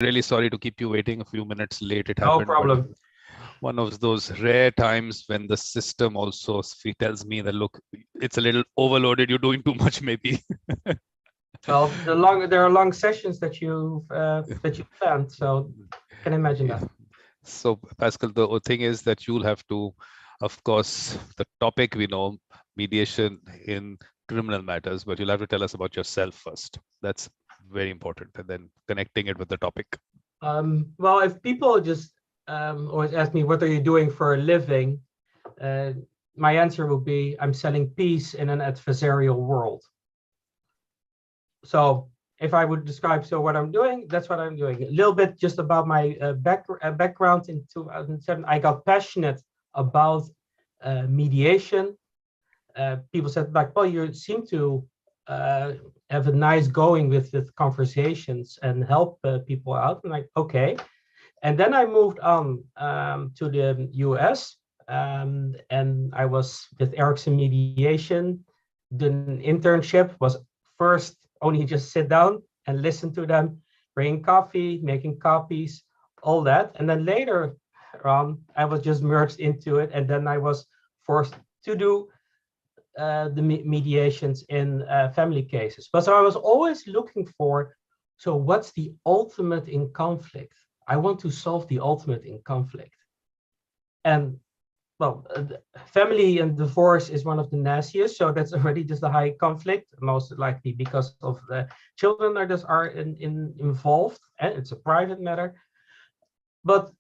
Really sorry to keep you waiting a few minutes late. It No happened, problem. but one of those rare times when the system also tells me that, look, it's a little overloaded. You're doing too much, maybe. Well, there are long sessions that you planned, so can imagine that. So, Pascal, the thing is that you'll have to, of course, the topic we know, mediation in criminal matters, but you'll have to tell us about yourself first. That's very important, and then connecting it with the topic. Well, if people just always ask me, what are you doing for a living? My answer will be, I'm selling peace in an adversarial world. So if I would describe what I'm doing, that's what I'm doing. A little bit just about my background. In 2007, I got passionate about mediation. People said, like, well, you seem to have a nice going with conversations and help people out. I'm like, okay. And then I moved on to the US, and I was with Ericsson Mediation. The internship was first only just sit down and listen to them, bringing coffee, making copies, all that. And then later on, I was just merged into it. And then I was forced to do the mediations in family cases. But so I was always looking for, so what's the ultimate in conflict? I want to solve the ultimate in conflict. And well, family and divorce is one of the nastiest, so that's already just a high conflict, most likely because of the children are involved, and it's a private matter. But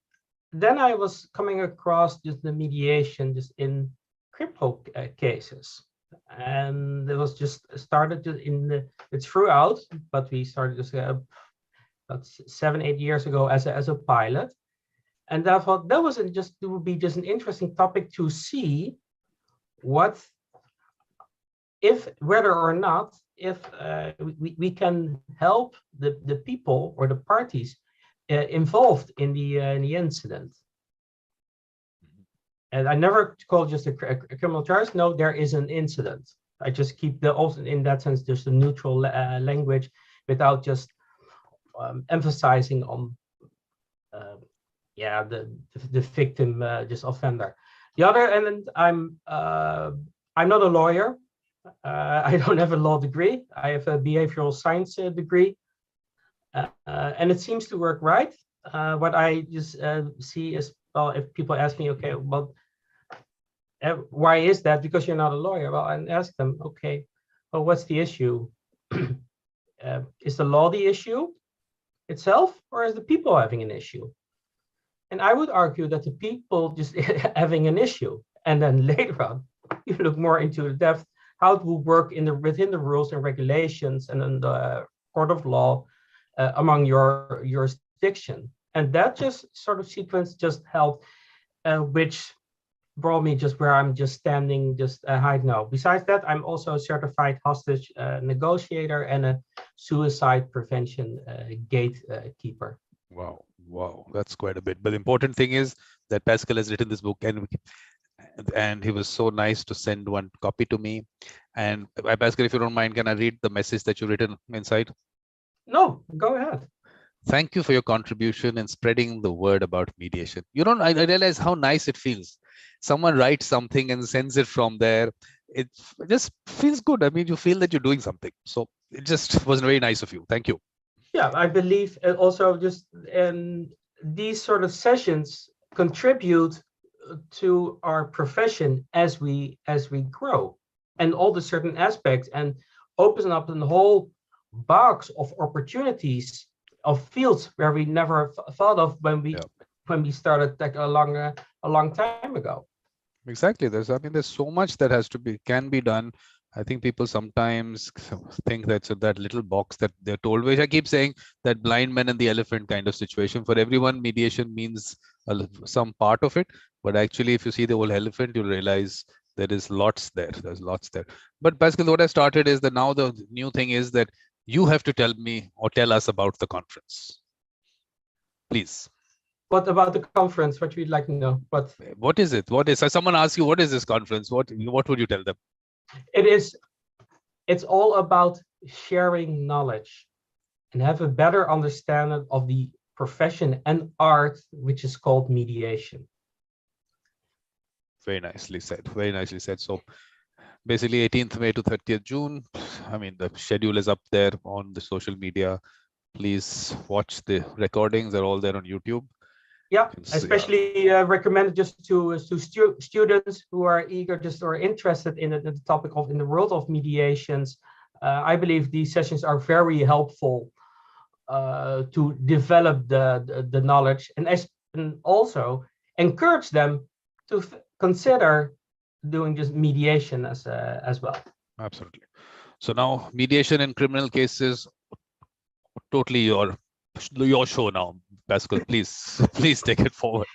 then I was coming across just the mediation just in crypto cases, and it was just started it's throughout, but we started just about 7-8 years ago as a pilot. And I thought that would be just an interesting topic to see whether or not we can help the people or the parties involved in the incident. And I never call just a criminal charge. No, there is an incident. I just keep also in that sense just a neutral language without just emphasizing on the victim, just offender. The other, and I'm not a lawyer. I don't have a law degree. I have a behavioral science degree, and it seems to work right. What I just see is, well, if people ask me, okay, well, why is that? Because you're not a lawyer. Well, I ask them, okay, well, what's the issue? Is the law the issue itself, or is the people having an issue? And I would argue that the people just having an issue, and then later on, you look more into the depth, how it will work within the rules and regulations and in the court of law among your jurisdiction. And that just sort of sequence just helped, which brought me just where I'm just standing, just right now. Besides that, I'm also a certified hostage negotiator and a suicide prevention gatekeeper. Wow, that's quite a bit. But the important thing is that Pascal has written this book, and he was so nice to send one copy to me. And Pascal, if you don't mind, can I read the message that you've written inside? No, go ahead. Thank you for your contribution in spreading the word about mediation. I realize how nice it feels. Someone writes something and sends it from there. It just feels good. I mean, you feel that you're doing something. So it just was very nice of you. Thank you. Yeah, I believe also just these sort of sessions contribute to our profession as we grow, and all the certain aspects, and opens up a whole box of opportunities of fields where we never thought of when we started like a long time ago. Exactly. There's so much that can be done. I think people sometimes think that's that little box that they're told, which I keep saying, that blind man and the elephant kind of situation. For everyone, mediation means some part of it. But actually, if you see the whole elephant, you'll realize there is lots there. There's lots there. But Pascal, what I started is that now the new thing is that you have to tell me or tell us about the conference. Please. What about the conference? What you'd like to know? What is it? So someone asks you, what is this conference? What would you tell them? It's all about sharing knowledge and have a better understanding of the profession and art, which is called mediation. Very nicely said. Very nicely said. So basically 18th May to 30th June. I mean, the schedule is up there on the social media. Please watch the recordings. They're all there on YouTube. Yeah, especially recommended just to students who are eager, just or interested in the topic of in the world of mediations. I believe these sessions are very helpful to develop the knowledge and also encourage them to consider doing just mediation as well. Absolutely. So now mediation in criminal cases, totally your show now, Pascal. Please take it forward.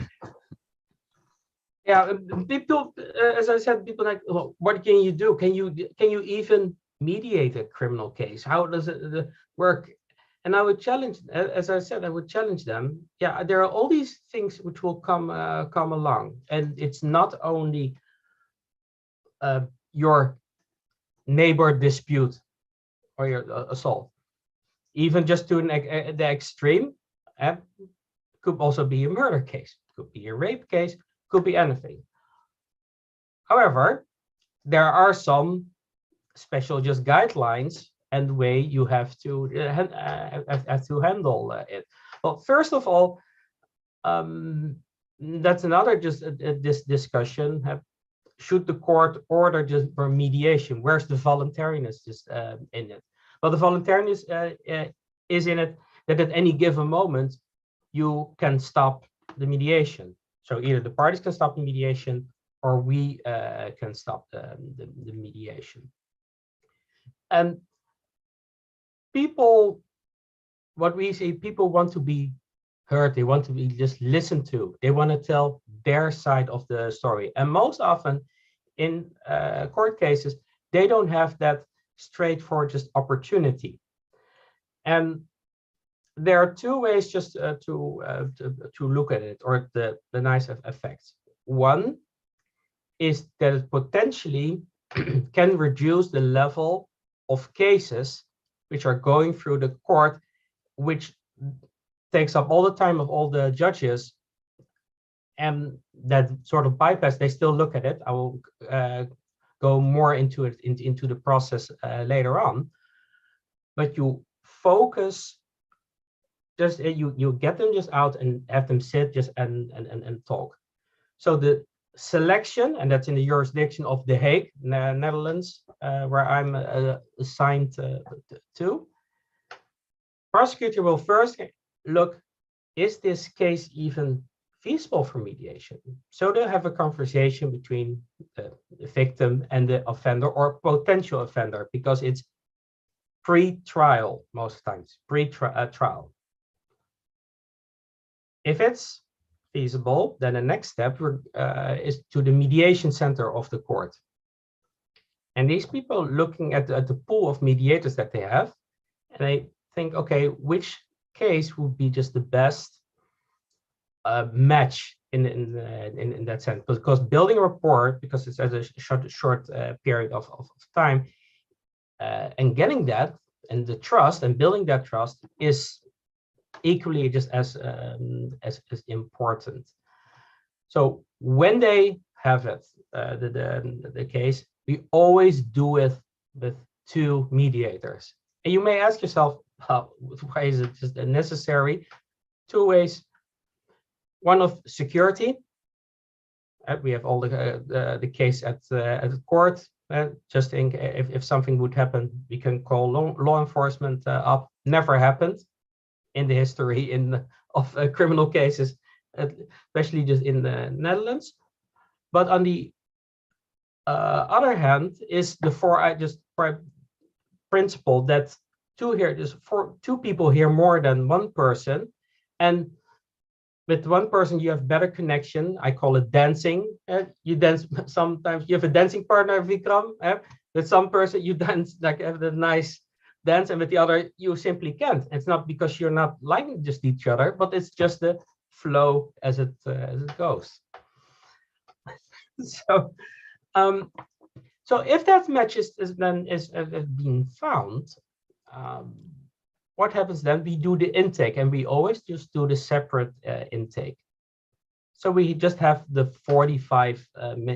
Yeah, people, as I said, people like, well, what can you do? Can you even mediate a criminal case? How does it work? And I would challenge, as I said, I would challenge them. Yeah, there are all these things which will come along, and it's not only your neighbor dispute or your assault. Even just to the extreme, could also be a murder case, could be a rape case, could be anything. However, there are some special just guidelines and way you have to handle it. Well, first of all, that's another just this discussion. Should the court order just for mediation? Where's the voluntariness just in it? Well, the voluntariness is in it that at any given moment you can stop the mediation. So either the parties can stop the mediation or we can stop the mediation. And people, what we see, people want to be heard. They want to be just listened to. They want to tell their side of the story. And most often in court cases, they don't have that straightforward just opportunity. And there are two ways just to look at it, or the nice effects. One is that it potentially can reduce the level of cases which are going through the court, which takes up all the time of all the judges, and that sort of bypass, they still look at it. I will go more into it, into the process later on. But you focus, just you get them just out and have them sit just and talk. So the selection, and that's in the jurisdiction of The Hague, Netherlands, where I'm assigned to. Prosecutor will first look, is this case even feasible for mediation? So they'll have a conversation between the victim and the offender or potential offender, because it's pre-trial most times, pre-trial. If it's feasible, then the next step is to the mediation center of the court. And these people looking at the pool of mediators that they have, and they think, okay, which case would be just the best match in that sense? Because building a rapport, because it's at a short period of time, and getting that and the trust and building that trust is equally just as important. So when they have it, the case, we always do it with two mediators. And you may ask yourself, why is it just necessary? Two ways. One of security. We have all the case at the court. Just if something would happen, we can call law enforcement up. Never happened in the history of criminal cases, especially just in the Netherlands. But on the other hand, is the principle that two people hear more than one person, and with one person you have better connection. I call it dancing. You dance sometimes. You have a dancing partner, Vikram. With some person you dance, like have the nice dance, and with the other you simply can't. It's not because you're not liking just each other, but it's just the flow as it goes. So if that match is being found, what happens then? We do the intake, and we always just do the separate intake. So we just have the 45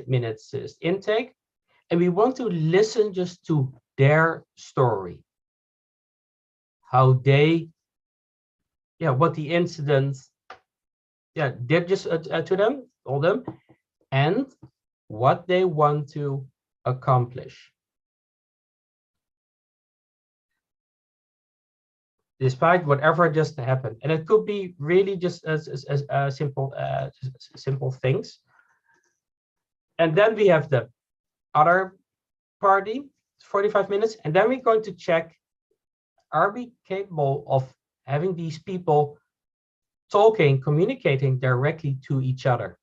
minutes intake, and we want to listen just to their story, how they, what the incident, did just to them, all them, and what they want to accomplish. Despite whatever just happened, and it could be really just as simple things. And then we have the other party, 45 minutes, and then we're going to check, are we capable of having these people talking, communicating directly to each other?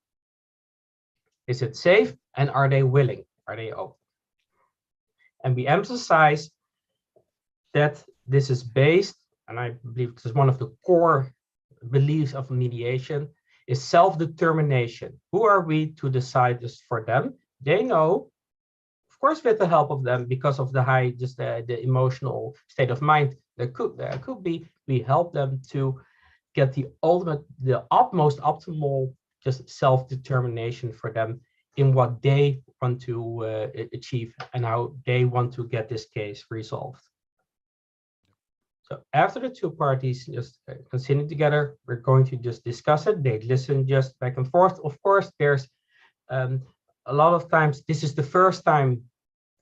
Is it safe, and are they willing? Are they open? And we emphasize that this is based, and I believe this is one of the core beliefs of mediation, is self-determination. Who are we to decide this for them? They know, of course, with the help of them, because of the high, just the emotional state of mind, there could be, we help them to get the utmost optimal just self-determination for them in what they want to achieve and how they want to get this case resolved. So after the two parties just continue together, we're going to just discuss it. They listen just back and forth. Of course, there's a lot of times, this is the first time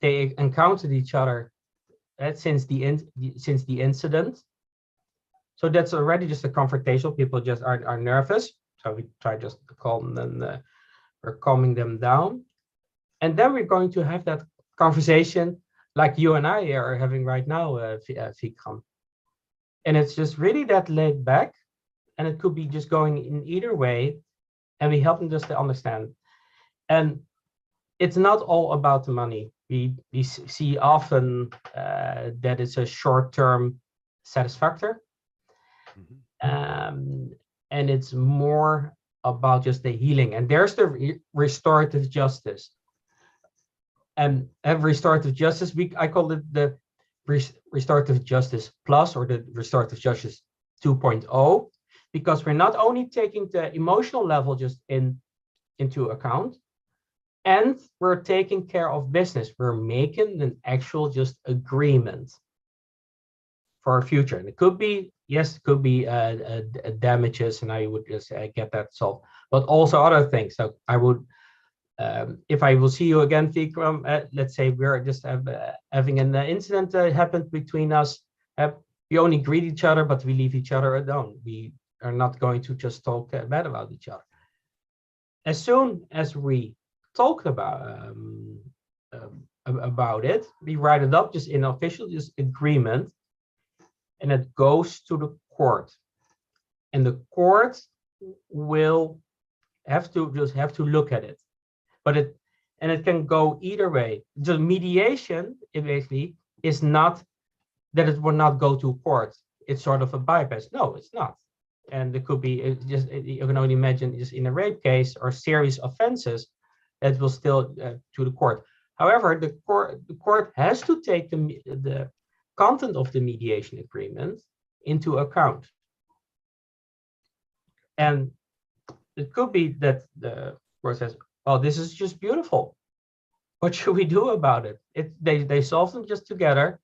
they encountered each other since the incident. So that's already just a confrontational. People just are nervous. So we try just to calm them, we're calming them down. And then we're going to have that conversation like you and I are having right now, Vikram. And it's just really that laid back, and it could be just going in either way, and we help them just to understand. And it's not all about the money. We see often that it's a short-term satisfactor. And it's more about just the healing. And there's the restorative justice. And restorative justice, I call it the restorative justice plus, or the restorative justice 2.0, because we're not only taking the emotional level just into account, and we're taking care of business. We're making an actual just agreement for our future. And it could be, yes, it could be damages, and I would just get that solved, but also other things. So I would, if I will see you again, Vikram, let's say we're just having an incident that happened between us. We only greet each other, but we leave each other alone. We are not going to just talk bad about each other. As soon as we talk about it, we write it up just in official just agreement, and it goes to the court. And the court will have to look at it. But it can go either way. The mediation, it basically is not that it will not go to court. It's sort of a bypass. No, it's not. And it could be just, you can only imagine, just in a rape case or serious offenses, that will still to the court. However, the court has to take the content of the mediation agreement into account. And it could be that the court says, "Oh, this is just beautiful. What should we do about it?" They solve them just together,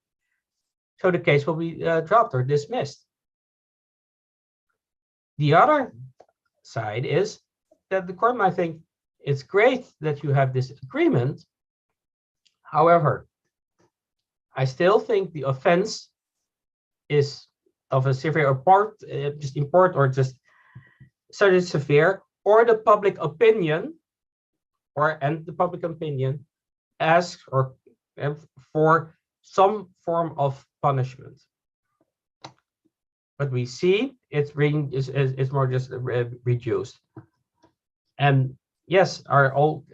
so the case will be dropped or dismissed. The other side is that the court might think, it's great that you have this agreement. However, I still think the offense is of a severe import, or just so severe, or the public opinion, and the public opinion asks for some form of punishment. But we see it's more just reduced. And yes, are all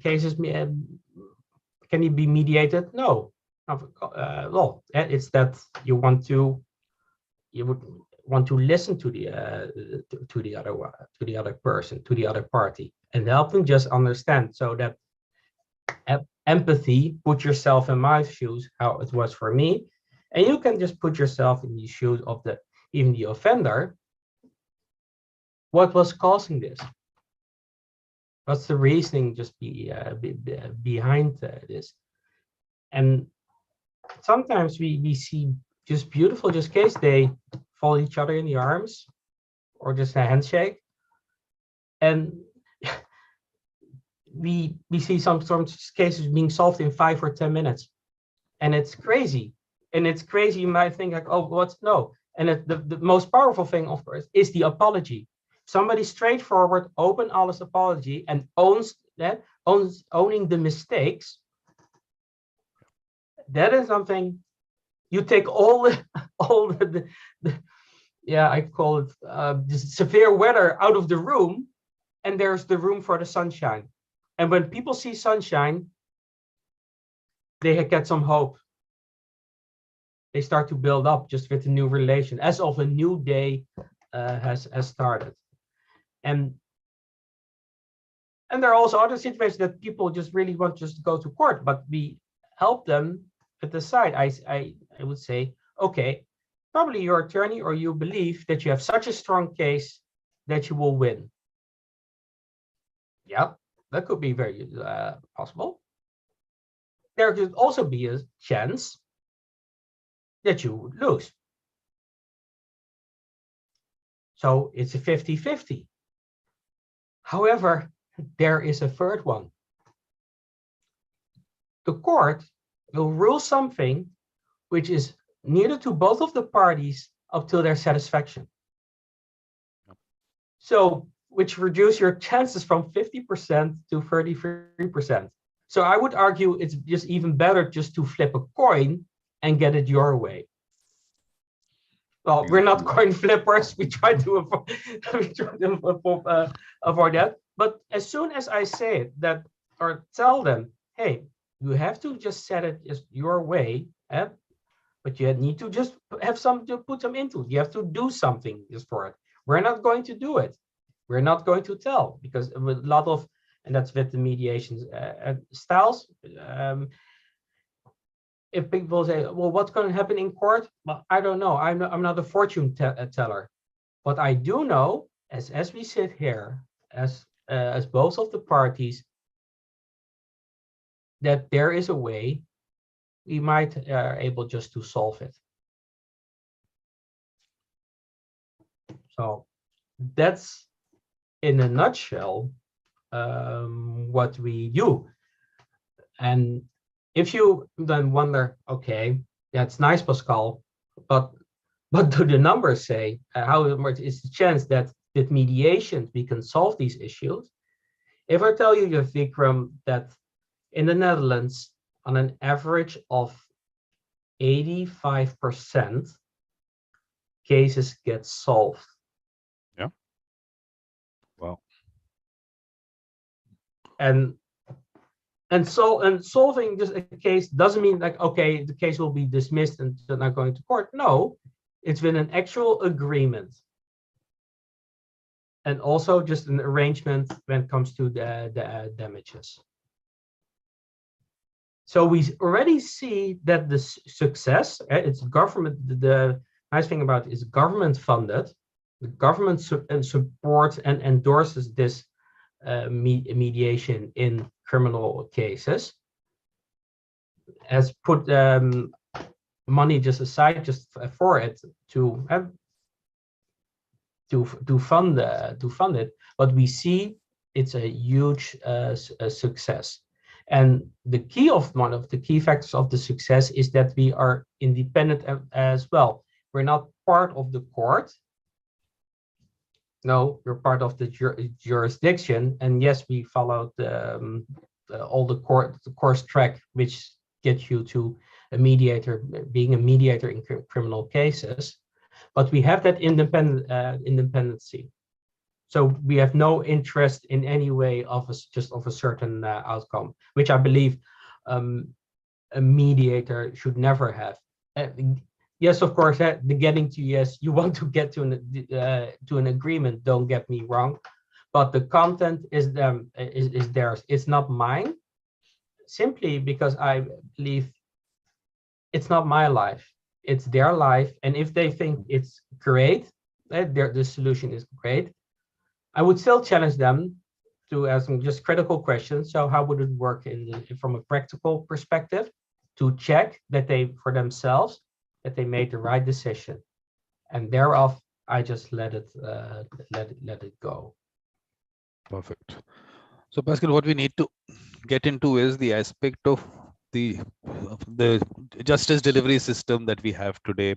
cases can it be mediated? No. Well, it's that you would want to listen to the other person, to the other party, and help them just understand, so that empathy, put yourself in my shoes, how it was for me, And you can just put yourself in the shoes of even the offender. What was causing this? What's the reasoning just behind this? And sometimes we see just beautiful case. They fall each other in the arms, or just a handshake, and we see some cases being solved in 5 or 10 minutes, and it's crazy. And it's crazy. You might think like, oh, what's no? And the most powerful thing, of course, is the apology. Somebody straightforward, open, honest apology and owning the mistakes. That is something. You take all the yeah, I call it the severe weather out of the room, and there's the room for the sunshine. And when people see sunshine, they get some hope. They start to build up just with a new relation, as of a new day has started. And there are also other situations that people just really want just to go to court, but we help them at the side. I would say, okay, probably your attorney or you believe that you have such a strong case that you will win. Yeah, that could be very possible. There could also be a chance that you would lose. So it's a 50-50. However, there is a third one. The court will rule something which is neither to both of the parties up to their satisfaction. So, which reduce your chances from 50% to 33%. So I would argue it's just even better just to flip a coin and get it your way. Well, we're not coin flippers. We try to avoid that. But as soon as I say it, that or tell them, hey, you have to just set it as your way, but you need to just have some to put them into. You have to do something just for it. We're not going to do it. We're not going to tell, because a lot of, and that's with the mediation styles. If people say, well, what's going to happen in court? Well, I don't know. I'm not a fortune teller. What I do know, as we sit here, as both of the parties, that there is a way we might able just to solve it. So that's in a nutshell what we do. And if you then wonder, okay, that's nice, Pascal, but do the numbers say how much is the chance that with mediation we can solve these issues? If I tell you, Vikram, that in the Netherlands, on an average of 85%, cases get solved. Yeah. Wow. And solving just a case doesn't mean like, okay, the case will be dismissed and they're not going to court. No, it's been an actual agreement. And also just an arrangement when it comes to the damages. So we already see that the success, it's government, the nice thing about it is government funded. The government supports and endorses this mediation in criminal cases. Has put money just aside just for it to fund it, but we see it's a huge success. And the key of one of the key factors of the success is that we are independent as well. We're not part of the court. No, we're part of the jurisdiction. And yes, we follow all the course track, which gets you to a mediator, being a mediator in criminal cases. But we have that independency. So we have no interest in any way of a certain outcome, which I believe a mediator should never have. Yes, of course, the getting to yes, you want to get to an agreement. Don't get me wrong, but the content is theirs. It's not mine, simply because I believe it's not my life. It's their life, and if they think it's great, the solution is great, I would still challenge them to ask them just critical questions. So how would it work from a practical perspective, to check that they, for themselves, that they made the right decision, and thereof I just let it go. Perfect. So Pascal, what we need to get into is the aspect of the justice delivery system that we have today.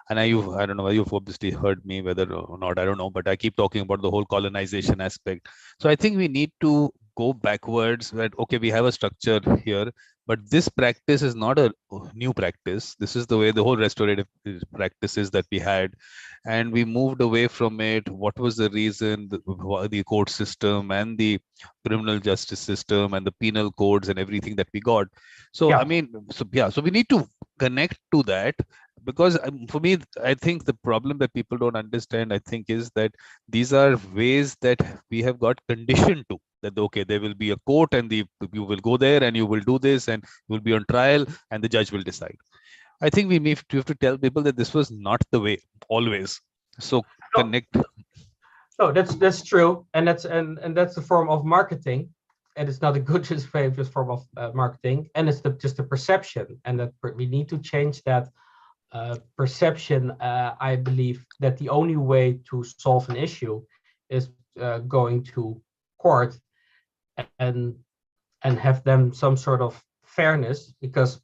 And I don't know, you've obviously heard me, whether or not, I don't know, but I keep talking about the whole colonization aspect. So I think we need to go backwards, that, okay, we have a structure here, but this practice is not a new practice. This is the way the whole restorative practices that we had, and we moved away from it. What was the reason? The court system and the criminal justice system and the penal codes and everything that we got. So, Yeah. I mean, so we need to connect to that, because for me, I think the problem that people don't understand, I think, is that these are ways that we have got conditioned to, that okay, there will be a court and you will go there and you will do this and you will be on trial and the judge will decide. I think we have to tell people that this was not the way always. So connect. No, that's true, and that's a form of marketing, and it's not a good just form of marketing, and it's just the perception, and that we need to change that perception. I believe that the only way to solve an issue is going to court and have them some sort of fairness, because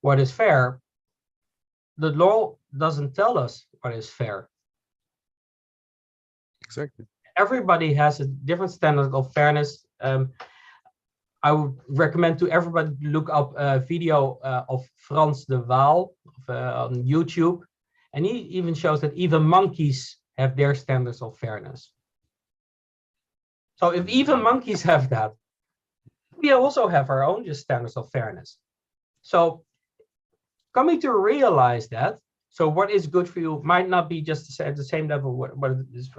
what is fair? The law doesn't tell us what is fair. Exactly. Everybody has a different standard of fairness. I would recommend to everybody to look up a video of Frans de Waal on YouTube. And he even shows that even monkeys have their standards of fairness. So if even monkeys have that, we also have our own just standards of fairness. So coming to realize that, so what is good for you might not be just at the same level what it is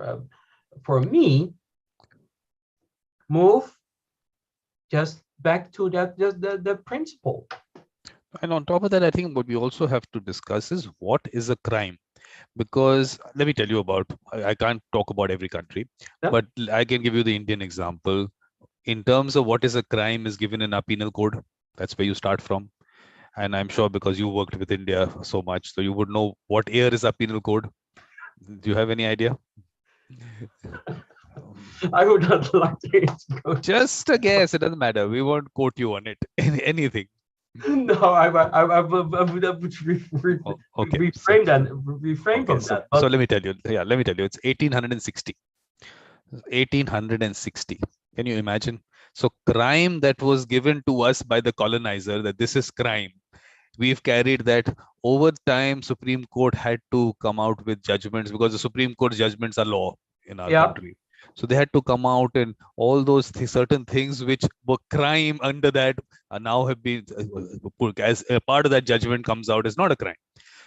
for me. Move just back to that the principle. And on top of that, I think what we also have to discuss is what is a crime. Because let me tell you about, I can't talk about every country, but I can give you the Indian example. In terms of what is a crime is given in our penal code. That's where you start from. And I'm sure because you worked with India so much, so you would know what year is our penal code. Do you have any idea? I would not like to go. Just a guess. It doesn't matter. We won't quote you on it. Anything. No, I would reframe that. So let me tell you. Yeah, let me tell you. It's 1860. 1860. Can you imagine? So crime that was given to us by the colonizer, that this is crime. We've carried that over time. Supreme Court had to come out with judgments, because the Supreme Court judgments are law in our country. So they had to come out, and all those certain things which were crime under that now have been as a part of that judgment comes out as not a crime.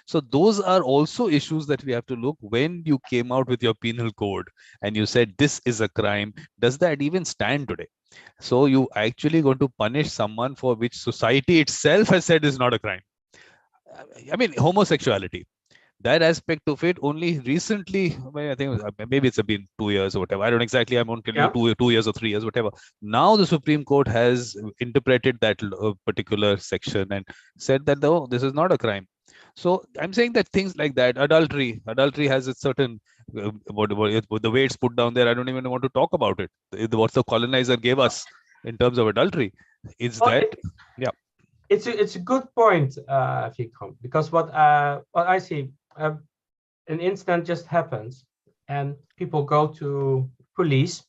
So those are also issues that we have to look. When you came out with your penal code and you said this is a crime, does that even stand today? So you actually going to punish someone for which society itself has said is not a crime. I mean, homosexuality, that aspect of it only recently, I think maybe it's been 2 years or whatever. I don't exactly, I won't tell you 2 years or 3 years, whatever. Now the Supreme Court has interpreted that particular section and said that, no, this is not a crime. So I'm saying that things like that, adultery has a certain, the way it's put down there, I don't even want to talk about it. What the colonizer gave us in terms of adultery is that, It's a good point, Vikram, because what I see, an incident just happens and people go to police,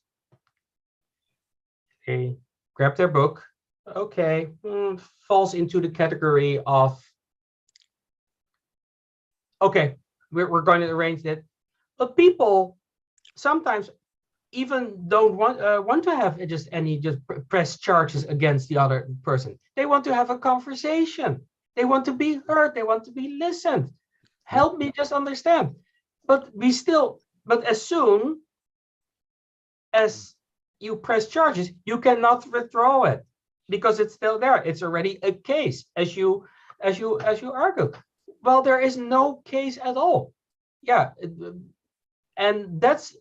they grab their book, okay, falls into the category of, okay, we're going to arrange it. But people sometimes even don't want to have just press charges against the other person. They want to have a conversation. They want to be heard. They want to be listened. Help me just understand. But as soon as you press charges, you cannot withdraw it because it's still there. It's already a case, as you argue. well, there is no case at all. Yeah, and that's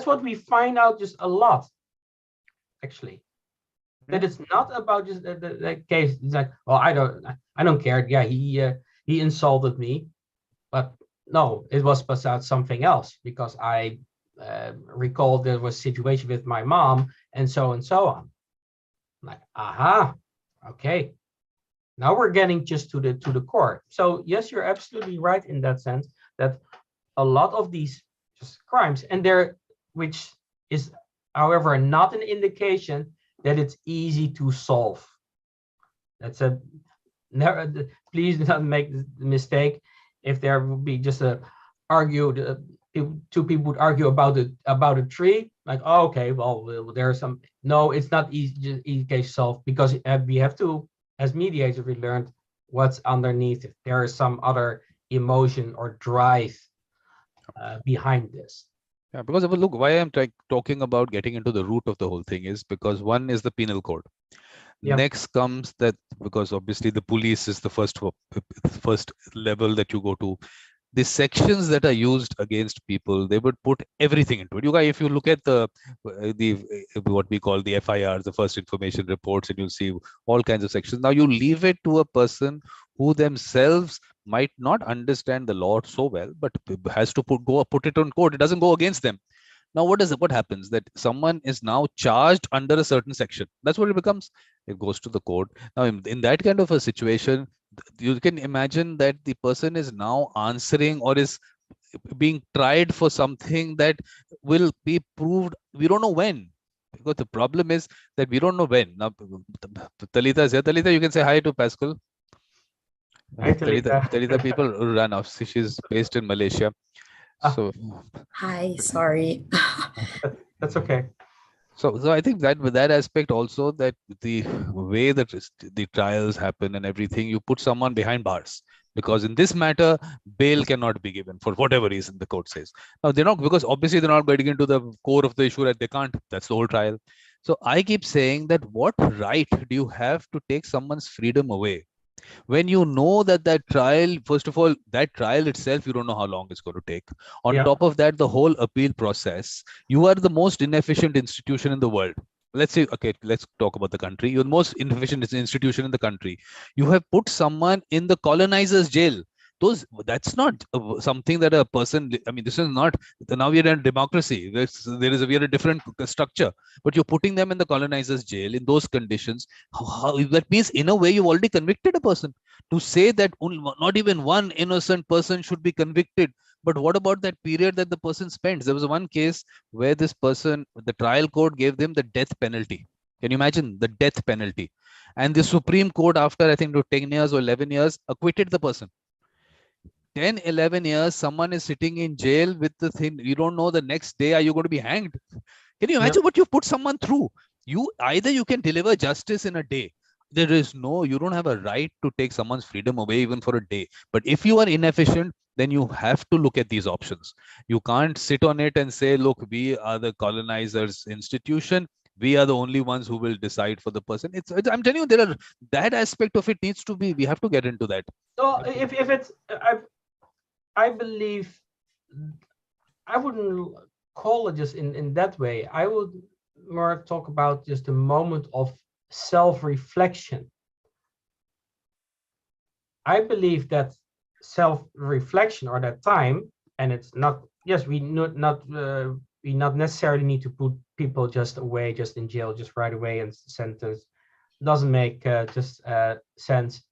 what we find out just a lot, actually. That it's not about just the case. It's like, well, I don't care. Yeah, he insulted me, but no, it was about something else, because I recalled there was a situation with my mom and so on. Like, aha, okay. Now we're getting just to the core. So yes, you're absolutely right in that sense, that a lot of these just crimes, and which is, however, not an indication that it's easy to solve. That's a never. Please do not make the mistake. If there would be just two people would argue about a tree, like, oh, okay, well, there's some. No, it's not easy case solved, because we have to, as mediators, we learned what's underneath it. There is some other emotion or drive behind this. Yeah, because look, why I'm talking about getting into the root of the whole thing is because one is the penal code. Yeah. Next comes that, because obviously the police is the first level that you go to. The sections that are used against people, they would put everything into it. You guys, if you look at the what we call the FIRs, the first information reports, and you'll see all kinds of sections. Now you leave it to a person who themselves might not understand the law so well, but has to put it on court. It doesn't go against them. Now, what happens? That someone is now charged under a certain section. That's what it becomes. It goes to the court. Now, in that kind of a situation, you can imagine that the person is now answering or is being tried for something that will be proved. We don't know when. Because the problem is that we don't know when. Now, Talita is here. Talita, you can say hi to Pascal. Hi, Talita. Talita, people run off. She's based in Malaysia. So hi, sorry. That's okay. So I think that with that aspect also, that the way that the trials happen and everything, you put someone behind bars, because in this matter, bail cannot be given for whatever reason the court says. Now they're not, because obviously they're not getting into the core of the issue, that they can't. That's the whole trial. So I keep saying that what right do you have to take someone's freedom away? When you know that trial, first of all, that trial itself, you don't know how long it's going to take. On top of that, the whole appeal process, you are the most inefficient institution in the world. Let's say, okay, let's talk about the country. You're the most inefficient institution in the country. You have put someone in the colonizer's jail. That's not something that a person, I mean, this is not, now we're in democracy. We are a different structure, but you're putting them in the colonizer's jail in those conditions. That means, in a way, you've already convicted a person. To say that not even one innocent person should be convicted, but what about that period that the person spends? There was one case where this person, the trial court gave them the death penalty. Can you imagine the death penalty? And the Supreme Court, after I think 10 years or 11 years, acquitted the person. 10, 11 years, someone is sitting in jail with the thing. You don't know the next day, are you going to be hanged? Can you imagine what you've put someone through? Either you can deliver justice in a day. There is you don't have a right to take someone's freedom away even for a day. But if you are inefficient, then you have to look at these options. You can't sit on it and say, look, we are the colonizers institution. We are the only ones who will decide for the person. I'm telling you, that aspect of it needs to be, we have to get into that. So if it's, I believe, I wouldn't call it just in that way. I would more talk about just a moment of self-reflection. I believe that self-reflection, or that time, and it's not, yes, we not necessarily need to put people just away, just in jail, just right away and sentence. Doesn't make sense,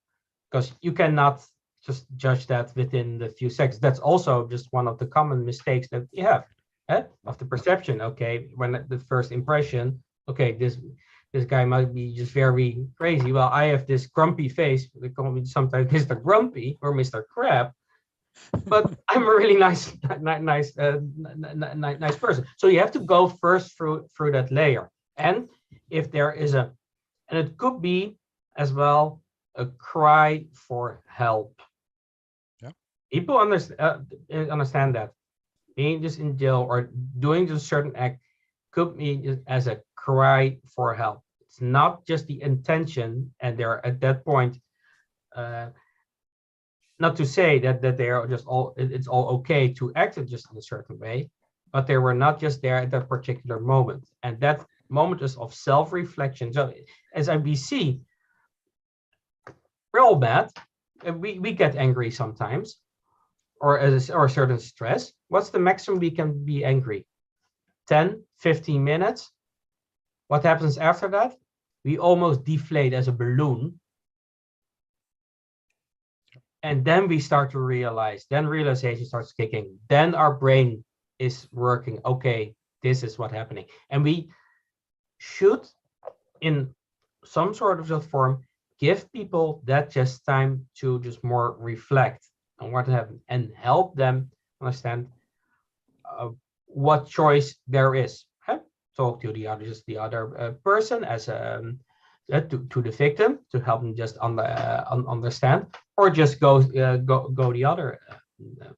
because you cannot just judge that within the few seconds. That's also just one of the common mistakes that we have, of the perception. Okay, when the first impression, okay, this guy might be just very crazy. Well, I have this grumpy face. They call me sometimes Mr. Grumpy or Mr. Crab, but I'm a really nice person. So you have to go first through that layer. And if there is and it could be as well a cry for help. Yeah. People understand that being just in jail or doing just a certain act could be as a cry for help. It's not just the intention, and they're at that point not to say that they are just it's all okay to act just in a certain way, but they were not just there at that particular moment. And that moment is of self-reflection. So as we see, we're all bad. We get angry sometimes, or a certain stress. What's the maximum we can be angry? 10, 15 minutes. What happens after that? We almost deflate as a balloon. And then we start to realize, then realization starts kicking. Then our brain is working. Okay, this is what's happening. And we should, in some sort of form, give people that just time to just more reflect on what happened and help them understand what choice there is. Talk to the other person as to the victim to help them just understand, or just go the other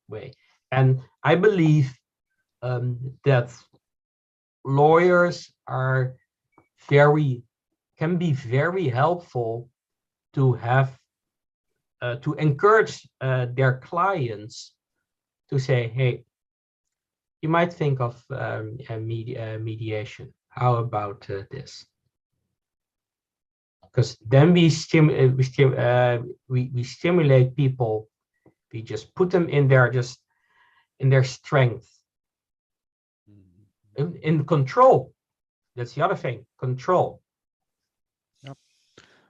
way. And I believe that lawyers can be very helpful to have to encourage their clients to say, hey, you might think of mediation. How about this? Because then we stimulate people. We just put them in their strength, in control. That's the other thing, control. Yep.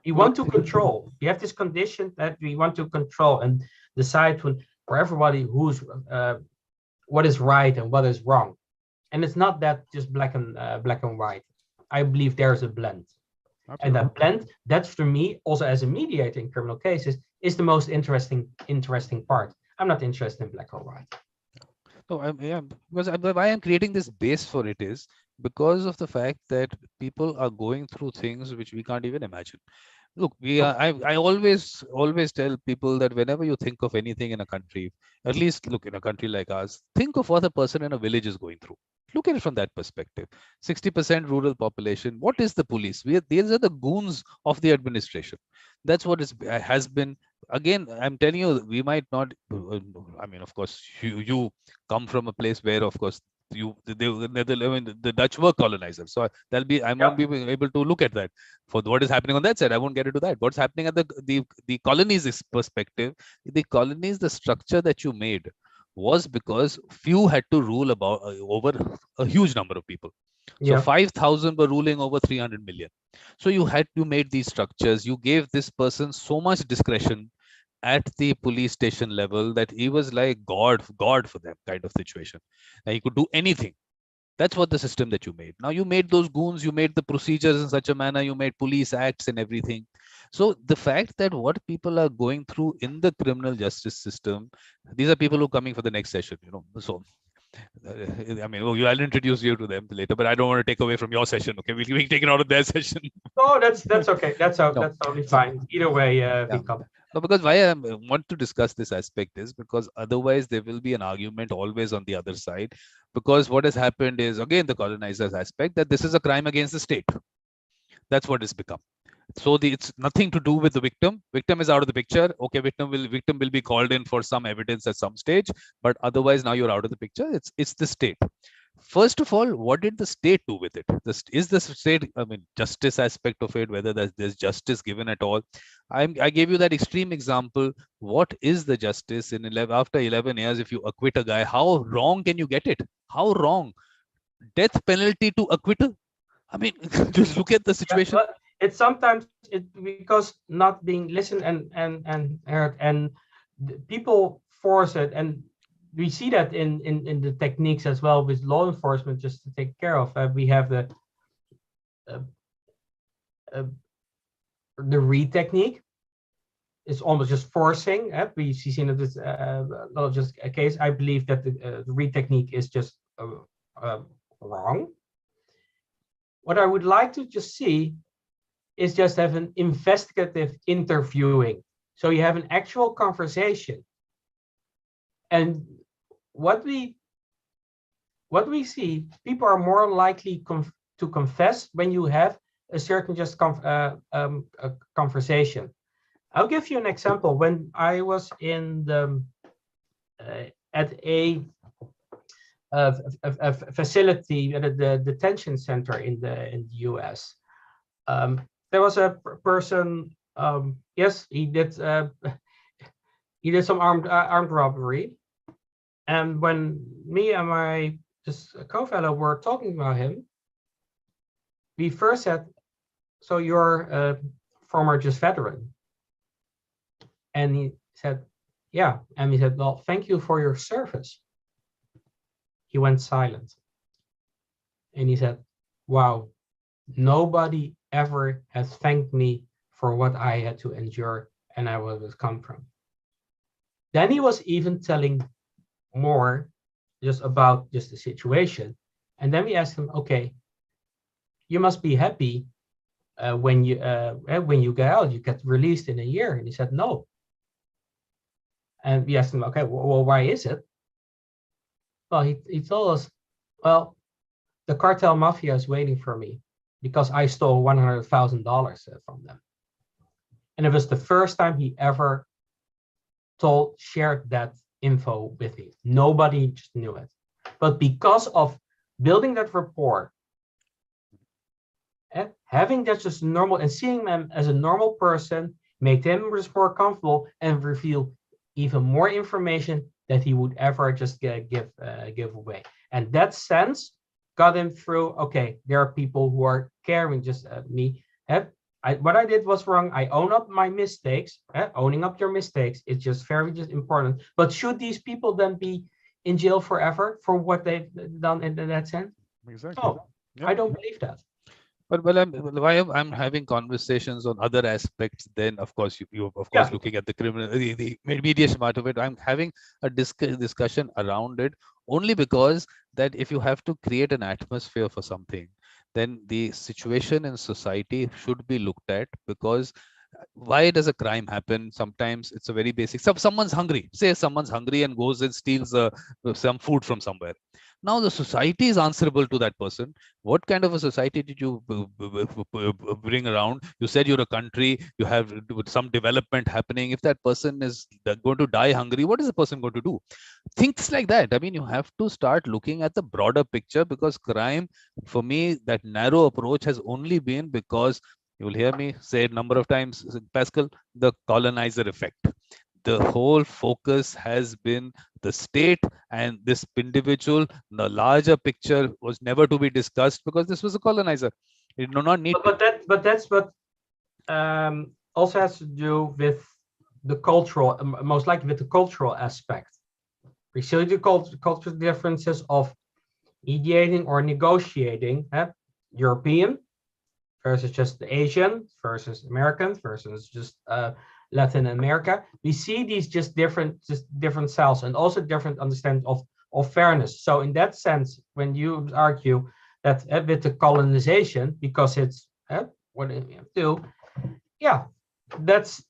We want to control. We have this condition that we want to control and decide for everybody who's what is right and what is wrong. And it's not that just black and white. I believe there's a blend. Absolutely. And that blend, that's for me, also as a mediator in criminal cases, is the most interesting part. I'm not interested in black or white. No, because why I'm creating this base for it is because of the fact that people are going through things which we can't even imagine. Look, I always tell people that whenever you think of anything in a country, at least look in a country like ours, think of what a person in a village is going through. Look at it from that perspective. 60% rural population. What is the police? These are the goons of the administration. That's what has been. Again, I'm telling you, we might not. I mean, of course, you come from a place where, of course, the Dutch were colonizers. So I won't be able to look at that. For what is happening on that side, I won't get into that. What's happening at the colonies' perspective? The colonies, the structure that you made was because few had to rule over a huge number of people. So 5,000 were ruling over 300 million. So you made these structures. You gave this person so much discretion at the police station level that he was like God for them kind of situation. Now he could do anything. That's what the system that you made. Now you made those goons, you made the procedures in such a manner, you made police acts and everything. So the fact that what people are going through in the criminal justice system, these are people who are coming for the next session, So I mean, I'll introduce you to them later, but I don't want to take away from your session. Okay, we can take it out of their session. Oh, that's okay. That's totally fine. Either way, Vikram. No, because why I want to discuss this aspect is because otherwise there will be an argument always on the other side. Because what has happened is, again, the colonizers aspect that this is a crime against the state. That's what it's become. So it's nothing to do with the victim. Victim is out of the picture. Okay, victim will be called in for some evidence at some stage, but otherwise now you're out of the picture. It's the state. First of all, what did the state do with it? Is the state, I mean, justice aspect of it, whether there's justice given at all? I gave you that extreme example. What is the justice after 11 years? If you acquit a guy, how wrong can you get it? How wrong? Death penalty to acquittal? I mean, just look at the situation. Yeah, it's sometimes because not being listened and heard, and people force it, and we see that in the techniques as well with law enforcement just to take care of. We have the read technique. It's almost just forcing. We've seen this a lot of just a case. I believe that the read technique is just wrong. What I would like to just see is just have an investigative interviewing. So you have an actual conversation. And what we see, people are more likely to confess when you have a certain just conversation. I'll give you an example. When I was in the at a facility at the detention center in the US, there was a person. Yes, he did some armed robbery, and when me and my co-fellow were talking about him, we first said, "So you're a former veteran?" And he said, "Yeah." And we said, "Well, thank you for your service." He went silent. And he said, "Wow, nobody ever has thanked me for what I had to endure and I was come from." Then he was even telling more just about just the situation. And then we asked him, "Okay, you must be happy when you get out, you get released in a year." And he said, "No." And we asked him, "Okay, well, why is it?" Well, he told us, "Well, the cartel mafia is waiting for me because I stole $100,000 from them." And it was the first time he ever shared that info with me. Nobody just knew it. But because of building that rapport, and having that just normal and seeing them as a normal person, made him just more comfortable and reveal even more information that he would ever just give away. And that sense got him through. Okay, there are people who are caring just me. What I did was wrong. I own up my mistakes. Owning up your mistakes is just very important. But should these people then be in jail forever for what they've done in that sense? Exactly. No, I don't believe that. But why I'm having conversations on other aspects, then of course you of course looking at the criminal the mediation part of it, I'm having a discussion around it only because that if you have to create an atmosphere for something, then the situation in society should be looked at, because why does a crime happen? Sometimes it's a very basic. Someone's hungry. Say someone's hungry and goes and steals some food from somewhere. Now the society is answerable to that person. What kind of a society did you bring around? You said you're a country, you have some development happening. If that person is going to die hungry, what is the person going to do? Things like that. I mean, you have to start looking at the broader picture, because crime, for me, that narrow approach has only been because you will hear me say it a number of times, Pascal, the colonizer effect. The whole focus has been the state and this individual. The larger picture was never to be discussed because this was a colonizer. It do not need but that's what also has to do with the cultural, most likely with the cultural aspect. We see the cultural differences of mediating or negotiating, European versus just Asian versus American versus just Latin America. We see these just different styles and also different understanding of fairness. So in that sense, when you argue that with the colonization, because it's what do you do? Yeah, that's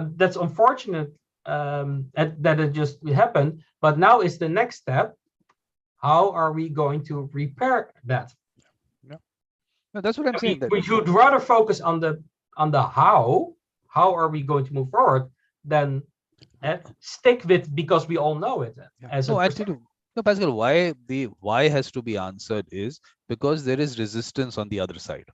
unfortunate that it just happened. But now is the next step. How are we going to repair that? No, that's what I'm saying. We should rather focus on the how. How are we going to move forward than stick with because we all know it. No, Pascal, why the why has to be answered is because there is resistance on the other side.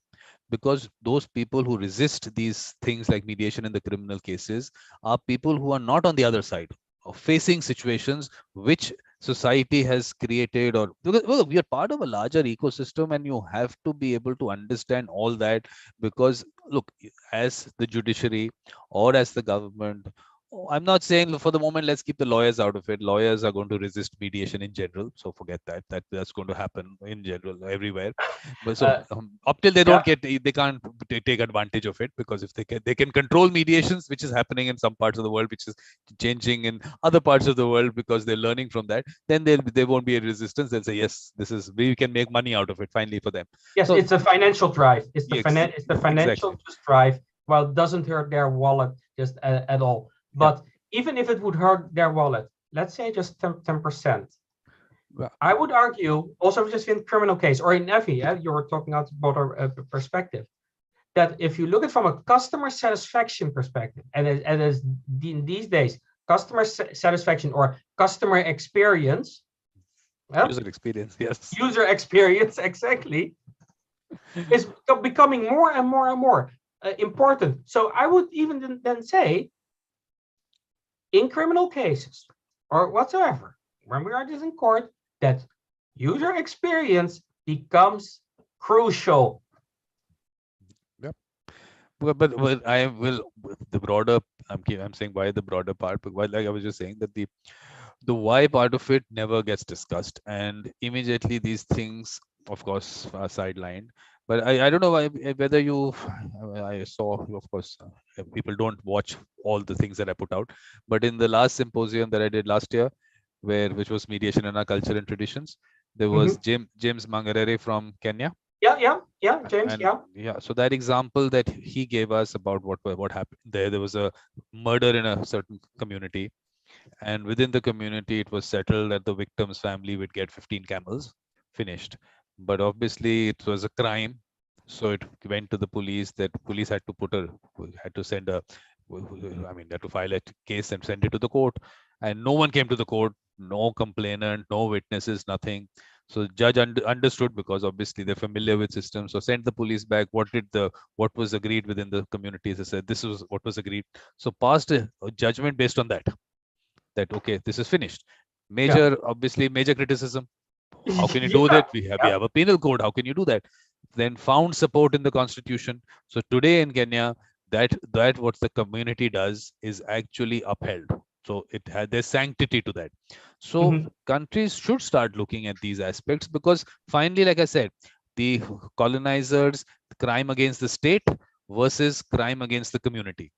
Because those people who resist these things like mediation in the criminal cases are people who are not on the other side of facing situations which society has created, or well, we are part of a larger ecosystem, and you have to be able to understand all that. Because look, as the judiciary or as the government, I'm not saying for the moment let's keep the lawyers out of it. Lawyers are going to resist mediation in general, so forget that. That's going to happen in general everywhere. But so up till they don't they can't take advantage of it, because if they can control mediations, which is happening in some parts of the world, which is changing in other parts of the world, because they're learning from that, then there won't be a resistance. They'll say yes, we can make money out of it finally for them. Yes, so, it's a financial drive. It's the financial exactly. drive. Well, it doesn't hurt their wallet just at all. But even if it would hurt their wallet, let's say just 10%. I would argue, also just in criminal case or in every, you were talking about a perspective, that if you look at from a customer satisfaction perspective, and as in these days, customer satisfaction or customer experience, well, User experience, yes. user experience, exactly, is becoming more and more and more important. So I would even then say, in criminal cases or whatsoever, when we are just in court, that user experience becomes crucial. But I will the broader. I'm saying why the broader part, but like I was just saying that the why part of it never gets discussed, and immediately these things, of course, are sidelined. But I don't know whether you, I saw, of course, people don't watch all the things that I put out, but in the last symposium that I did last year, which was mediation in our culture and traditions, there was James Mangarere from Kenya. Yeah, James, And yeah, so that example that he gave us about what happened there was a murder in a certain community, and within the community it was settled that the victim's family would get 15 camels, finished. But obviously it was a crime, so it went to the police. That police had to send a, I mean, they had to file a case and send it to the court, and no one came to the court, no complainant, no witnesses, nothing. So judge understood, because obviously they're familiar with systems, so sent the police back. What was agreed within the community? They said this was what was agreed, so passed a judgment based on that okay, this is finished. Obviously major criticism, how can you do that? We have a penal code, how can you do that? Then found support in the constitution. So today in Kenya, that what the community does is actually upheld. So it had there's sanctity to that. So countries should start looking at these aspects, because finally, like I said, the colonizers, crime against the state versus crime against the community.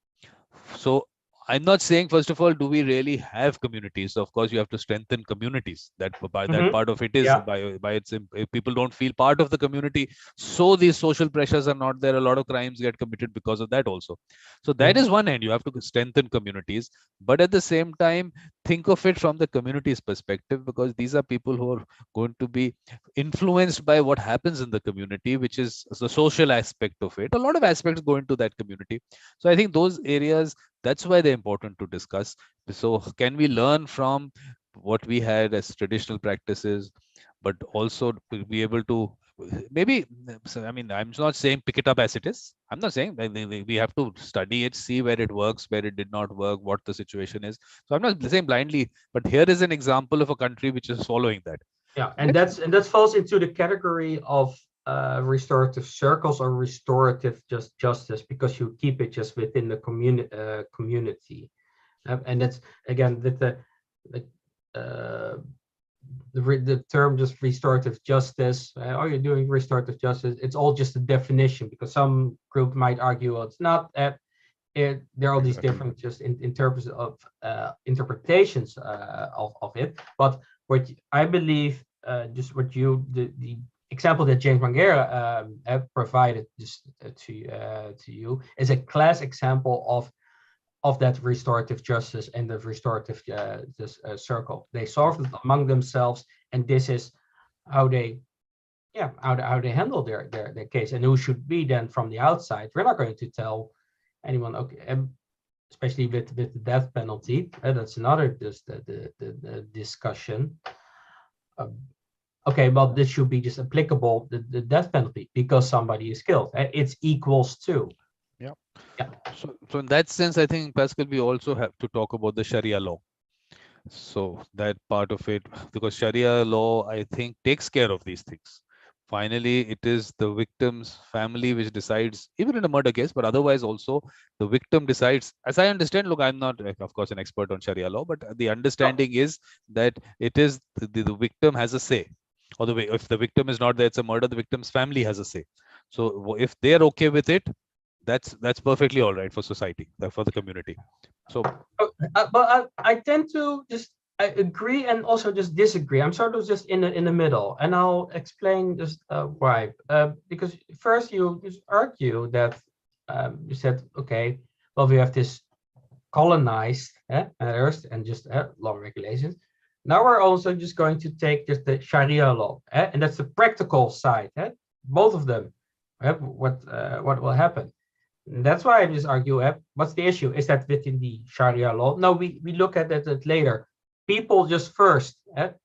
So I'm not saying, first of all, do we really have communities? So of course, you have to strengthen communities. That part of it is by its, if people don't feel part of the community, so these social pressures are not there. A lot of crimes get committed because of that also. So that is one end. You have to strengthen communities, but at the same time, think of it from the community's perspective, because these are people who are going to be influenced by what happens in the community, which is the social aspect of it. A lot of aspects go into that community. So I think those areas, that's why they're important to discuss. So can we learn from what we had as traditional practices, but also to be able to maybe, I mean, I'm not saying pick it up as it is. I'm not saying we have to study it, see where it works, where it did not work, what the situation is. So I'm not saying blindly, but here is an example of a country which is following that. Yeah, and that falls into the category of restorative circles or restorative justice, because you keep it just within the community, and that's again the term just restorative justice. Are you doing restorative justice? It's all just a definition, because some group might argue, well, it's not. There are all these different just interpretations of it. But what I believe, just what the example that James Mangera provided just to you is a class example of that restorative justice and the restorative circle. They solved it among themselves, and this is how they handle their case. And who should be then from the outside? We're not going to tell anyone, okay, especially with the death penalty. That's another the discussion. Okay, well, this should be just applicable, the death penalty, because somebody is killed. It's equals to. Yeah. So in that sense, I think, Pascal, we also have to talk about the Sharia law. So that part of it, because Sharia law, I think, takes care of these things. Finally, it is the victim's family which decides, even in a murder case, but otherwise also the victim decides. As I understand, look, I'm not, of course, an expert on Sharia law, but the understanding is that it is the victim has a say. Or the way, if the victim is not there, it's a murder, the victim's family has a say. So if they're okay with it, that's perfectly all right for society, for the community. So, but I tend to just agree and also just disagree. I'm sort of just in the middle, and I'll explain just why. Because first you just argue that you said, okay, well, we have this colonized earth and just law regulations. Now we're also just going to take just the Sharia law, and that's the practical side. Both of them. what will happen? And that's why I just argue, what's the issue? Is that within the Sharia law? No, we look at it later. People just first.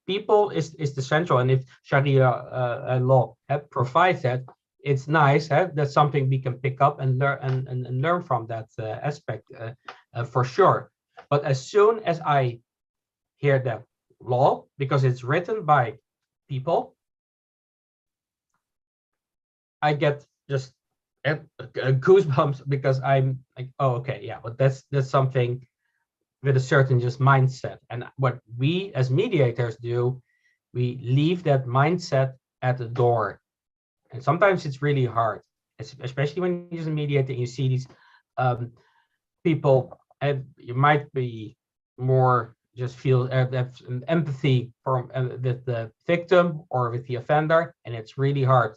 People is the central, and if Sharia law provides that, it's nice. That's something we can pick up and learn and learn from that aspect for sure. But as soon as I hear that law, because it's written by people, I get just goosebumps because I'm like, oh, okay, yeah, but that's something with a certain just mindset. And what we as mediators do, we leave that mindset at the door. And sometimes it's really hard, especially when you're a mediator and you see these people, and you might be more just feel have empathy for with the victim or with the offender, and it's really hard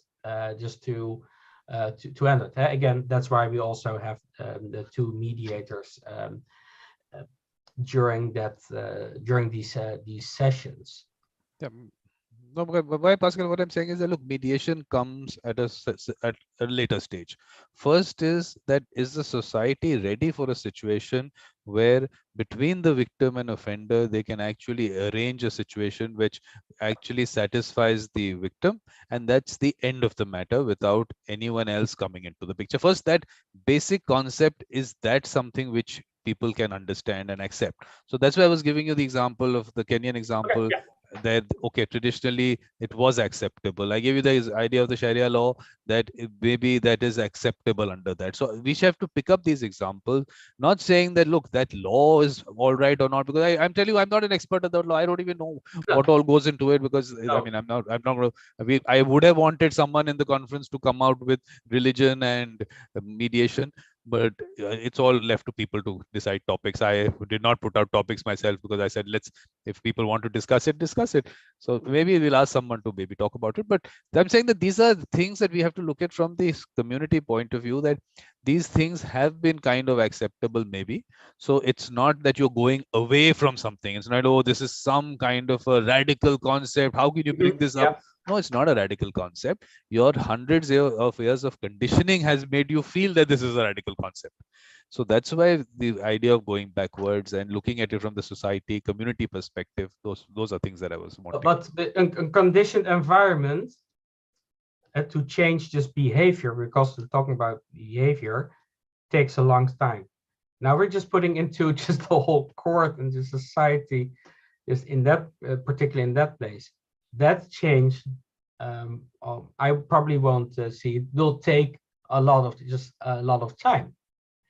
just to end it. Again, that's why we also have the two mediators during these sessions. Yeah. No, why, Pascal, what I'm saying is that, look, mediation comes at at a later stage. First is that, is the society ready for a situation where between the victim and offender, they can actually arrange a situation which actually satisfies the victim, and that's the end of the matter without anyone else coming into the picture. First, that basic concept, is that something which people can understand and accept. So that's why I was giving you the example of the Kenyan example. Okay, That, okay, traditionally it was acceptable. I gave you the idea of the Sharia law, that maybe that is acceptable under that. So we have to pick up these examples, not saying that, look, that law is all right or not, because I'm telling you, I'm not an expert at that law. I don't even know what all goes into it, because I mean, I'm not going to, I would have wanted someone in the conference to come out with religion and mediation, but it's all left to people to decide topics. I did not put out topics myself, because I said, let's, if people want to discuss it, discuss it. So maybe we'll ask someone to maybe talk about it. But I'm saying that these are things that we have to look at from the community point of view, that these things have been kind of acceptable maybe. So it's not that you're going away from something. It's not, oh, this is some kind of a radical concept, how can you bring this up? No, it's not a radical concept. Your hundreds of years of conditioning has made you feel that this is a radical concept. So that's why the idea of going backwards and looking at it from the society, community perspective, those are things that I was wanting. But the conditioned environment to change just behavior, because we're talking about behavior, takes a long time. Now we're just putting into just the whole court and the society, just in that particularly in that place. That change, I probably won't see. It will take a lot of time.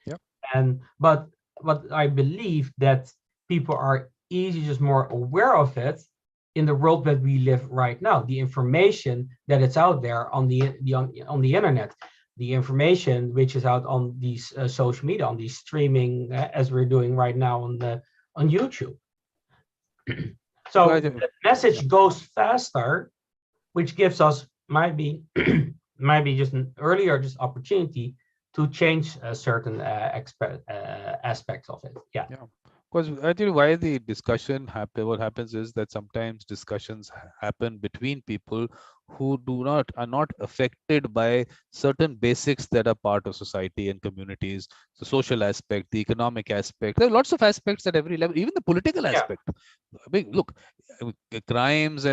Yep. But I believe that people are just more aware of it in the world that we live right now. The information that it's out there on the internet, the information which is out on these social media, on these streaming, as we're doing right now on YouTube. So the message goes faster, which gives us might be just an earlier just opportunity to change certain aspects of it. Yeah. Because I tell you why the discussion what happens is that sometimes discussions happen between people who are not affected by certain basics that are part of society and communities, the social aspect, the economic aspect. There are lots of aspects at every level, even the political aspect. I mean, look, crimes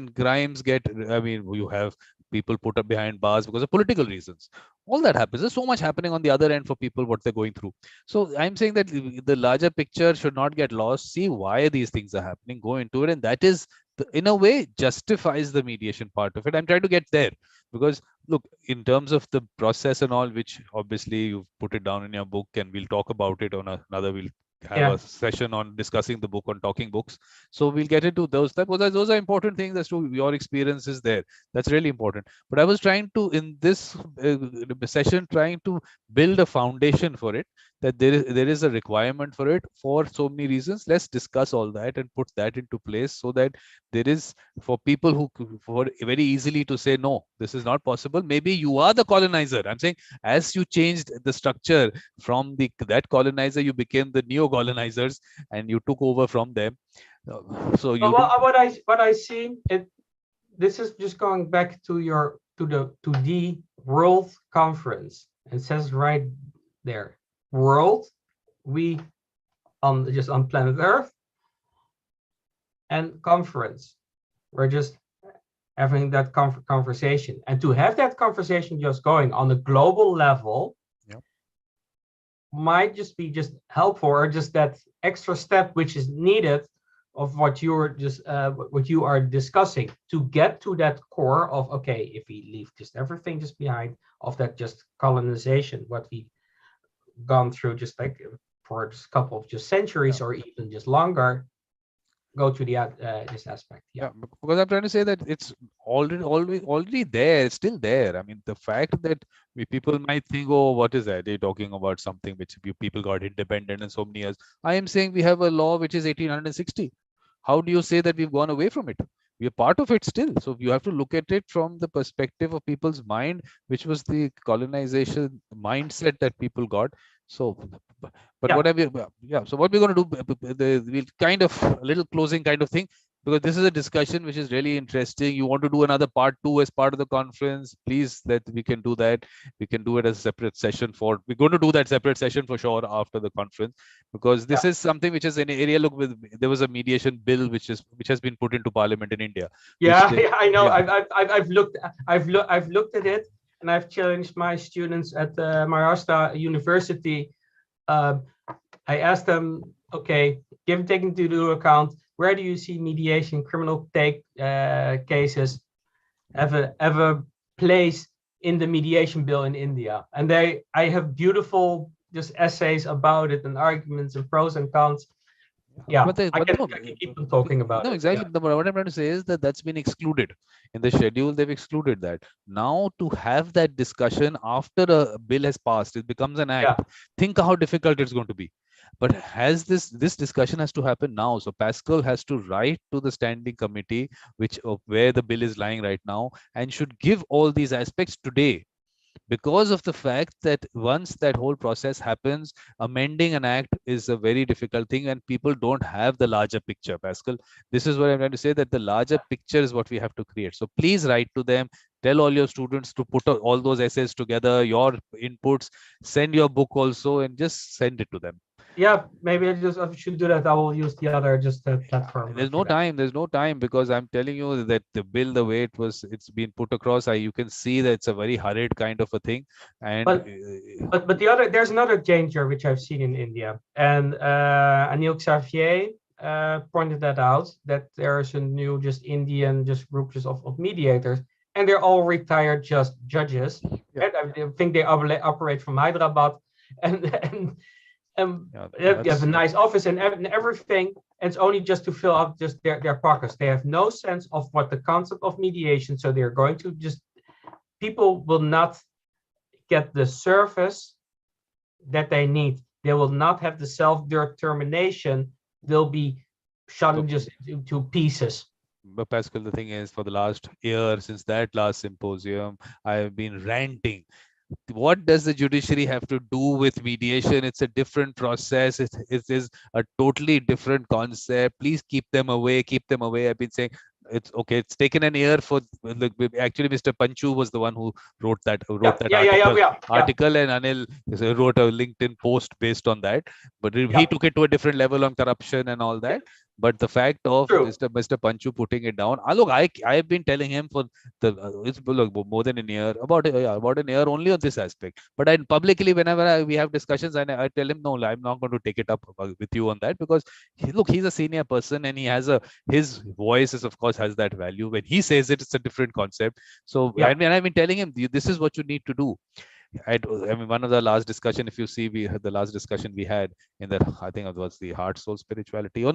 get, I mean, you have people put up behind bars because of political reasons. All that happens. There's so much happening on the other end for people, what they're going through. So I'm saying that the larger picture should not get lost. See why these things are happening, go into it, and that is, in a way, justifies the mediation part of it. I'm trying to get there, because look, in terms of the process and all, which obviously you've put it down in your book, and we'll talk about it on another, we'll have a session on discussing the book, on talking books. So we'll get into those. Those are important things as to your experiences there. That's really important. But I was trying to, in this session, trying to build a foundation for it, that there is a requirement for it for so many reasons. Let's discuss all that and put that into place, so that there is, for people who, for very easily to say, no, this is not possible. Maybe you are the colonizer. I'm saying, as you changed the structure from that colonizer, you became the neo-colonizers and you took over from them. So you what I see, this is just going back to the World Conference. It says right there, world, we just on planet Earth, and conference. We're just having that conversation. And to have that conversation just going on a global level might just be just helpful, or just that extra step which is needed of what you're just what you are discussing to get to that core of, okay, if we leave just everything just behind of that just colonization, what we gone through just like for just a couple of just centuries or even just longer, go to the this aspect. Because I'm trying to say that it's already there. It's still there. I mean, the fact that people might think, oh, what is that? They're talking about something which people got independent in so many years. I am saying we have a law which is 1860. How do you say that we've gone away from it? We are part of it still. So you have to look at it from the perspective of people's mind, which was the colonization mindset that people got. So, but what are we? So what we're going to do? We'll kind of a little closing kind of thing, because this is a discussion which is really interesting. You want to do another part 2 as part of the conference? Please, that we can do that. We can do it as a separate session for. We're going to do that separate session for sure after the conference, because this is something which is an area. Look, there was a mediation bill which has been put into Parliament in India. I know. I've looked at it, and I've challenged my students at Maharashtra University. I asked them, okay, taking into account, where do you see mediation, criminal cases have a place in the mediation bill in India? And I have beautiful just essays about it and arguments and pros and cons. I can keep on talking about it. Exactly. What I'm trying to say is that that's been excluded in the schedule. They've excluded that. Now to have that discussion after a bill has passed, it becomes an act. Think how difficult it's going to be. But has this discussion has to happen now. So Pascal has to write to the standing committee, where the bill is lying right now, and should give all these aspects today. Because of the fact that once that whole process happens, amending an act is a very difficult thing, and people don't have the larger picture. Pascal, this is what I'm trying to say, that the larger picture is what we have to create. So please write to them, tell all your students to put all those essays together, your inputs, send your book also, and just send it to them. Maybe I should do that. I will use the other platform. There's no time, because I'm telling you that the bill, the way it's been put across, you can see that it's a very hurried kind of a thing. And but there's another danger which I've seen in India, and Anil Xavier pointed that out, that there's a new just Indian just group of mediators, and they're all retired just judges. And I think they operate from Hyderabad, and they have a nice office and everything, and it's only just to fill up just their pockets. They have no sense of what the concept of mediation, so they're going to people will not get the service that they need. They will not have the self-determination. They'll be shot just into pieces. But Pascal, the thing is, for the last year, since that last symposium, I have been ranting. What does the judiciary have to do with mediation? It's a different process. It is a totally different concept. Please keep them away. I've been saying, it's okay. It's taken an year for actually Mr. Panchu was the one who wrote that article, and Anil wrote a LinkedIn post based on that. But he took it to a different level on corruption and all that. But the fact of Mr. Panchu putting it down, look, I have been telling him for it's more than a year, about an year only on this aspect. But I publicly, whenever we have discussions, I tell him, no, I'm not going to take it up with you on that, because he's a senior person, and he has his voice is, of course, has that value. When he says it's a different concept. So I've been telling him, this is what you need to do. I mean, one of the last discussion, if you see, the last discussion we had in that, I think it was the heart, soul, spirituality. Or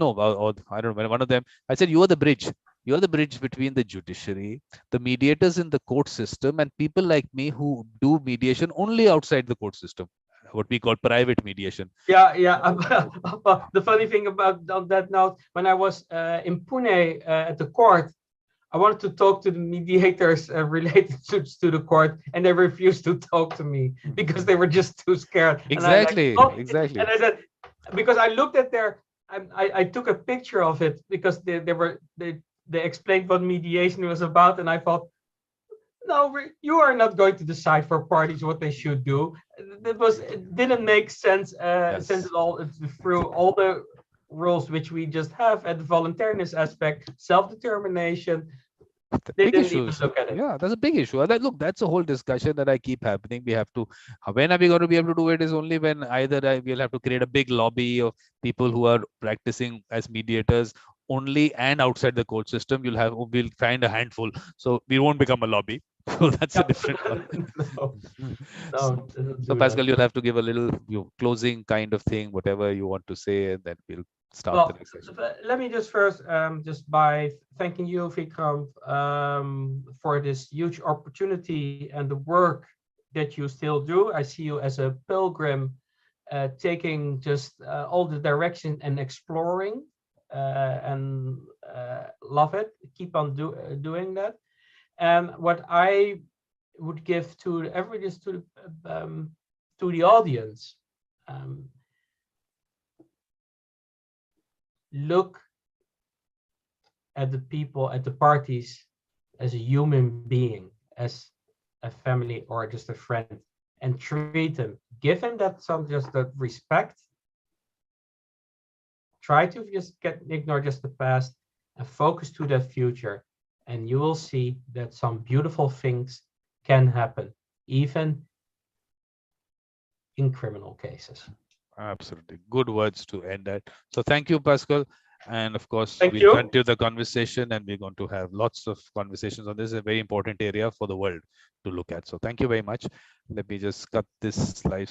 I don't know. One of them, I said, you are the bridge. You are the bridge between the judiciary, the mediators in the court system, and people like me who do mediation only outside the court system, what we call private mediation. The funny thing about on that note, when I was in Pune at the court, I wanted to talk to the mediators related to the court, and they refused to talk to me because they were just too scared. Exactly. And I said, because I looked at I took a picture of it, because they explained what mediation was about, and I thought, No, you are not going to decide for parties what they should do. It didn't make sense since it all through all the rules which we just have at the voluntariness aspect, self-determination. They didn't even look at it. Yeah, that's a big issue. Look, that's a whole discussion that I keep happening. We have to, when are we going to be able to do it is only when either we'll have to create a big lobby of people who are practicing as mediators only and outside the court system. We'll find a handful. So we won't become a lobby. So that's a different one. So Pascal, you'll have to give a little closing kind of thing, whatever you want to say, and then we'll start the next session. Let me just first, just by thanking you, Vikram, for this huge opportunity and the work that you still do. I see you as a pilgrim, taking just all the direction and exploring, and love it. Keep on doing that. And what I would give to everybody is to the audience. Look at the people, at the parties, as a human being, as a family or just a friend, and treat them. Give him that respect. Try to just ignore just the past and focus to the future, and you will see that some beautiful things can happen, even in criminal cases. Absolutely. Good words to end that. So thank you, Pascal. And of course, we'll continue the conversation, and we're going to have lots of conversations on this, a very important area for the world to look at. So thank you very much. Let me just cut this live